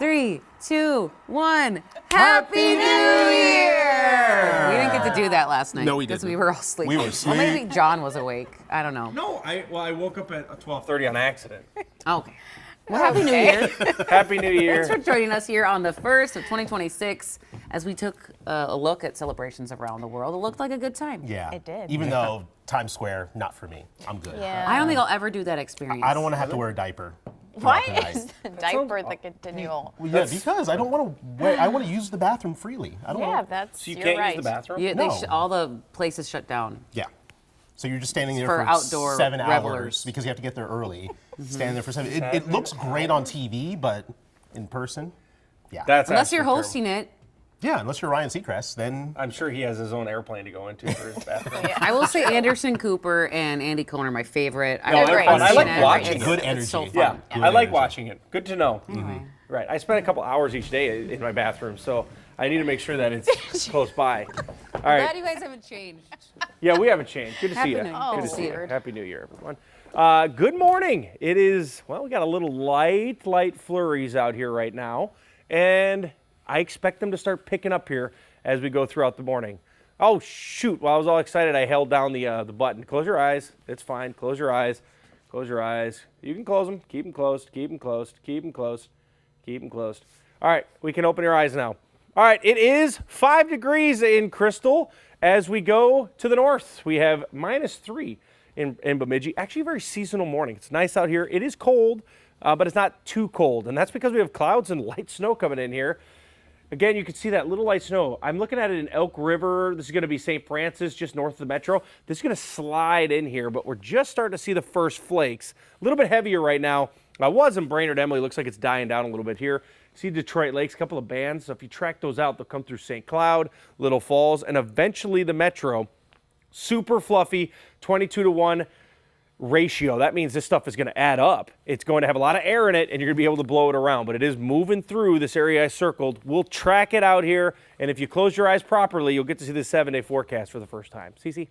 3, 2, 1. Happy New Year! We didn't get to do that last night. No, we because didn't. we were all sleeping. We were asleep. Well, maybe John was awake. I don't know. No, I woke up at 12:30 on accident. Okay. Well, Happy New Year. Happy New Year. Thanks for joining us here on the 1st of 2026 as we took a look at celebrations around the world. It looked like a good time. Yeah. It did. Even though Times Square, not for me. I'm good. Yeah. I don't think I'll ever do that experience. I don't want to have to wear a diaper. Why throughout the night. is the diaper the continual? Well, yeah, because I don't want to wear. I want to use the bathroom freely. I don't Yeah, want. that's So you you're can't right. use the bathroom? No. All the places shut down. Yeah. So you're just standing there For for outdoor 7 hours revelers. because you have to get there early. Standing there for 7. It looks great on TV, but in person, yeah. That's Unless you're actually hosting it. Yeah, unless you're Ryan Seacrest, then I'm sure he has his own airplane to go into for his bathroom. I will say Anderson Cooper and Andy Cohen are my favorite. No, they're great. fun. I like It's- watching it's- Good It's so energy. fun. Yeah, Good I like energy. watching it. Good to know. Anyway. Right. I spend a couple hours each day in my bathroom, so I need to make sure that it's close by. All right. Glad you guys haven't changed. Yeah, we haven't changed. Good to Happy see you. New Year. Good Oh, to see you. weird. Happy New Year, everyone. Good morning. It is, well, we got a little light flurries out here right now, and I expect them to start picking up here as we go throughout the morning. Oh, shoot. Well, I was all excited. I held down the button. Close your eyes. It's fine. Close your eyes. Close your eyes. You can close them. Keep them closed. Keep them closed. Keep them closed. Keep them closed. All right. We can open your eyes now. All right. It is 5 degrees in Crystal as we go to the north. We have -3 in Bemidji. Actually, a very seasonal morning. It's nice out here. It is cold, but it's not too cold. And that's because we have clouds and light snow coming in here. Again, you can see that little light snow. I'm looking at it in Elk River. This is going to be St. Francis, just north of the metro. This is going to slide in here, but we're just starting to see the first flakes. A little bit heavier right now. I was in Brainerd, Emily. Looks like it's dying down a little bit here. See Detroit Lakes, a couple of bands. So if you track those out, they'll come through St. Cloud, Little Falls, and eventually the metro. Super fluffy, 22-to-1 ratio. That means this stuff is going to add up. It's going to have a lot of air in it, and you're going to be able to blow it around. But it is moving through this area I circled. We'll track it out here, and if you close your eyes properly, you'll get to see the 7-day forecast for the first time. Cece?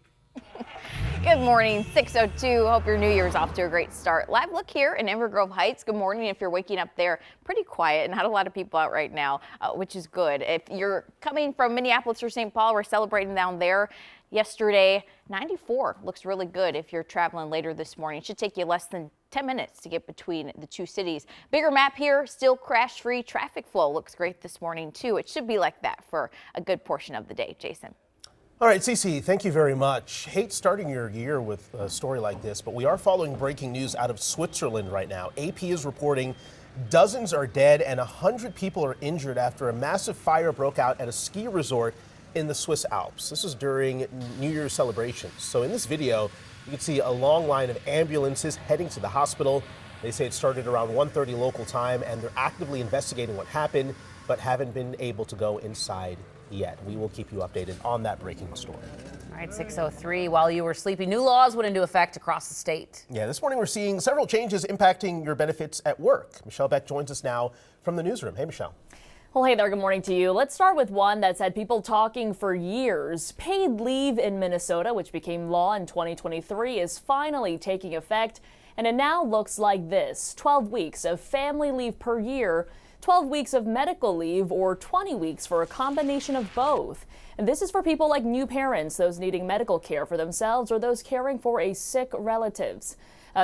Good morning, 6:02. Hope your New Year's off to a great start. Live look here in Inver Grove Heights. Good morning. If you're waking up there, pretty quiet, not a lot of people out right now, which is good. If you're coming from Minneapolis or St. Paul, we're celebrating down there. Yesterday, 94 looks really good if you're traveling later this morning. It should take you less than 10 minutes to get between the two cities. Bigger map here, still crash-free. Traffic flow looks great this morning, too. It should be like that for a good portion of the day. Jason. All right, Cece, thank you very much. Hate starting your year with a story like this, but we are following breaking news out of Switzerland right now. AP is reporting dozens are dead and 100 people are injured after a massive fire broke out at a ski resort in the Swiss Alps. This is during New Year's celebrations. So in this video, you can see a long line of ambulances heading to the hospital. They say it started around 1:30 local time, and they're actively investigating what happened, but haven't been able to go inside yet. We will keep you updated on that breaking story. All right, 6:03. While you were sleeping, new laws went into effect across the state. Yeah, this morning we're seeing several changes impacting your benefits at work. Michelle Beck joins us now from the newsroom. Hey, Michelle. Well, hey there, good morning to you. Let's start with one that's had people talking for years. Paid leave in Minnesota, which became law in 2023, is finally taking effect, and it now looks like this: 12 weeks of family leave per year, 12 weeks of medical leave, or 20 weeks for a combination of both. And this is for people like new parents, those needing medical care for themselves, or those caring for a sick relatives.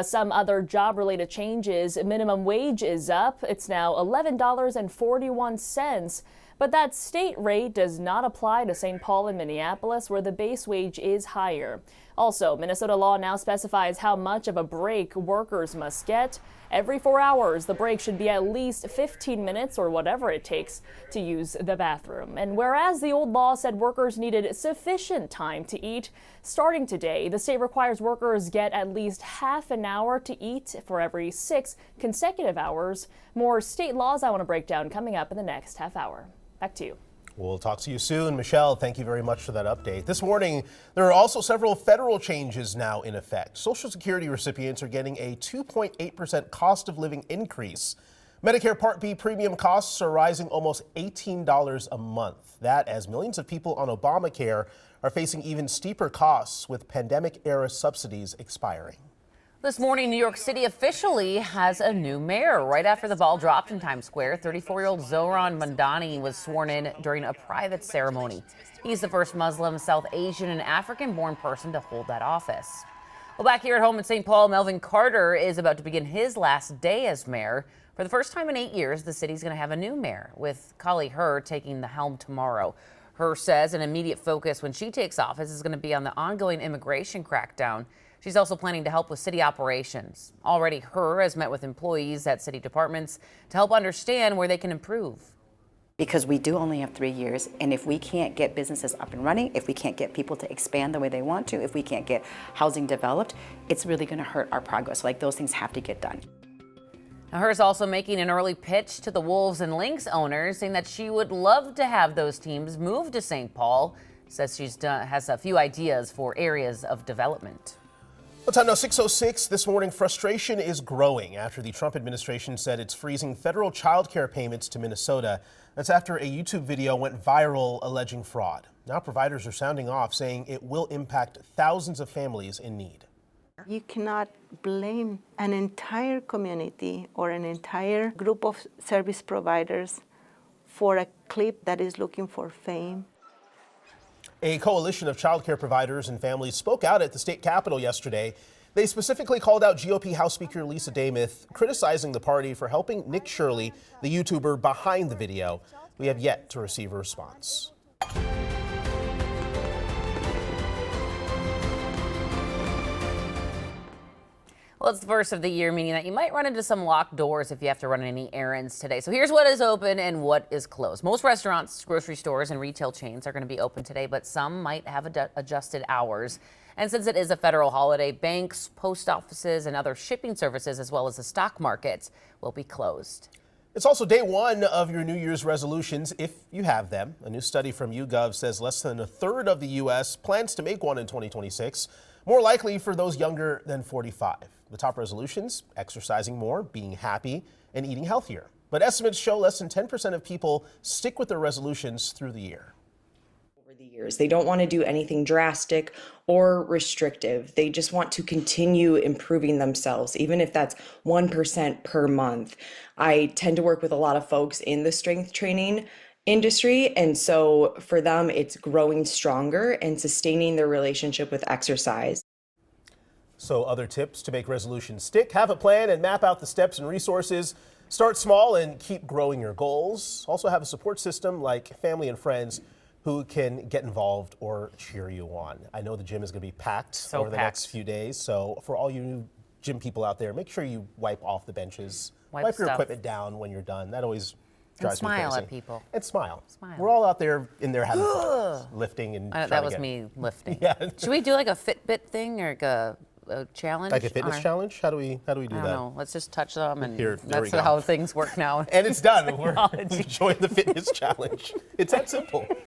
Some other job-related changes: minimum wage is up. It's now $11.41, but that state rate does not apply to St. Paul and Minneapolis, where the base wage is higher. Also, Minnesota law now specifies how much of a break workers must get. Every 4 hours, the break should be at least 15 minutes or whatever it takes to use the bathroom. And whereas the old law said workers needed sufficient time to eat, starting today, the state requires workers get at least half an hour to eat for every 6 consecutive hours. More state laws I want to break down coming up in the next half hour. Back to you. We'll talk to you soon. Michelle, thank you very much for that update. This morning, there are also several federal changes now in effect. Social Security recipients are getting a 2.8% cost of living increase. Medicare Part B premium costs are rising almost $18 a month. That as millions of people on Obamacare are facing even steeper costs with pandemic-era subsidies expiring. This morning, New York City officially has a new mayor. Right after the ball dropped in Times Square, 34-year-old Zohran Mamdani was sworn in during a private ceremony. He's the first Muslim, South Asian, and African-born person to hold that office. Well, back here at home in St. Paul, Melvin Carter is about to begin his last day as mayor. For the first time in 8 years, the city's going to have a new mayor, with Kali Hur taking the helm tomorrow. Hur says an immediate focus when she takes office is going to be on the ongoing immigration crackdown. She's also planning to help with city operations. Already, Hur has met with employees at city departments to help understand where they can improve. Because we do only have 3 years, and if we can't get businesses up and running, if we can't get people to expand the way they want to, if we can't get housing developed, it's really going to hurt our progress. Like, those things have to get done. Now, Hur's also making an early pitch to the Wolves and Lynx owners, saying that she would love to have those teams move to St. Paul. Says has a few ideas for areas of development. Well, time now 6:06. This morning, frustration is growing after the Trump administration said it's freezing federal child care payments to Minnesota. That's after a YouTube video went viral alleging fraud. Now providers are sounding off, saying it will impact thousands of families in need. You cannot blame an entire community or an entire group of service providers for a clip that is looking for fame. A coalition of child care providers and families spoke out at the state capitol yesterday. They specifically called out GOP House Speaker Lisa Damith, criticizing the party for helping Nick Shirley, the YouTuber behind the video. We have yet to receive a response. Well, it's the first of the year, meaning that you might run into some locked doors if you have to run any errands today. So here's what is open and what is closed. Most restaurants, grocery stores, and retail chains are going to be open today, but some might have adjusted hours. And since it is a federal holiday, banks, post offices, and other shipping services, as well as the stock market, will be closed. It's also day one of your New Year's resolutions, if you have them. A new study from YouGov says less than a third of the U.S. plans to make one in 2026, more likely for those younger than 45. The top resolutions: exercising more, being happy, and eating healthier. But estimates show less than 10% of people stick with their resolutions through the year. Over the years, they don't want to do anything drastic or restrictive. They just want to continue improving themselves, even if that's 1% per month. I tend to work with a lot of folks in the strength training industry, and so for them, it's growing stronger and sustaining their relationship with exercise. So other tips to make resolutions stick: have a plan and map out the steps and resources. Start small and keep growing your goals. Also have a support system like family and friends who can get involved or cheer you on. I know the gym is going to be packed over the next few days. So for all you new gym people out there, make sure you wipe off the benches. Wipe your equipment down when you're done. That always drives me crazy. Smile at people. And smile. We're all out there in there having fun, lifting and That was me lifting. Yeah. Should we do like a Fitbit thing or like a challenge? Like a fitness challenge? How do we do I that? don't know. Let's just touch them, and There we that's go. how things work now. And it's done. We're enjoying the fitness challenge. It's that simple.